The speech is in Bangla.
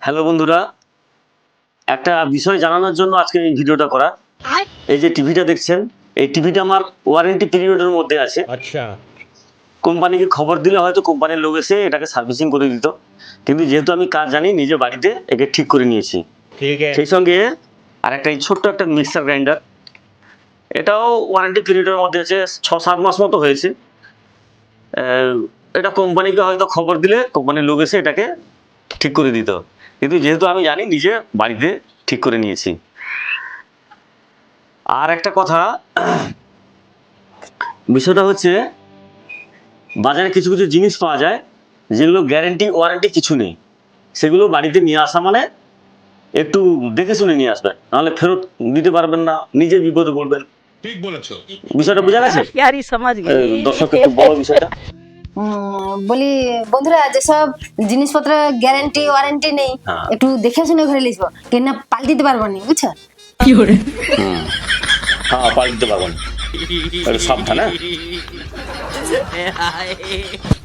হ্যালো বন্ধুরা, একটা বিষয় জানানোর জন্য আজকে এই ভিডিওটা করা। এই যে টিভিটা দেখছেন, এই টিভিটা আমার ওয়ারেন্টি পিরিয়ডের মধ্যে আছে। अच्छा। কোম্পানিকে খবর দিলে হয়তো কোম্পানির লোক এসে এটাকে সার্ভিসিং করে দিত, কিন্তু যেহেতু আমি কাজ জানি, নিজে বাড়িতে একে ঠিক করে নিয়েছি। ठीक है। সেই সঙ্গে আর একটা এই ছোট্ট একটা মিক্সার গ্রাইন্ডার, এটাও ওয়ারেন্টি পিরিয়ডের মধ্যে আছে, 6-7 মাস মতো হয়েছে। এটা কোম্পানিকে হয়তো খবর দিলে কোম্পানির লোক এসে এটাকে ঠিক করে দিত, কিন্তু যেহেতু আমি জানি, নিজে বাড়িতে ঠিক করে নিয়েছি। আর একটা কথা, বিষয়টা হচ্ছে বাজারে কিছু কিছু জিনিস পাওয়া যায় যেগুলো গ্যারেন্টি ওয়ারেন্টি কিছু নেই, সেগুলো বাড়িতে নিয়ে আসা মানে একটু দেখে শুনে নিয়ে আসবেন, নাহলে ফেরত দিতে পারবেন না, নিজে বিপদে পড়বেন। ठीक बोलेছো। বিষয়টা বোঝা গেছে? यारी समझ गई। দর্শক একটু বড় বিষয়টা। বলি বন্ধুরা, যেসব জিনিসপত্র গ্যারান্টি ওয়ারেন্টি নেই, হ্যাঁ। একটু দেখে শুনে ঘরে লিখবো, কিনা পাল্টি দিতে পারবো না, বুঝছো? হ্যাঁ, পাল্টে দিতে পারবেন, একটু সাবধান। হ্যাঁ।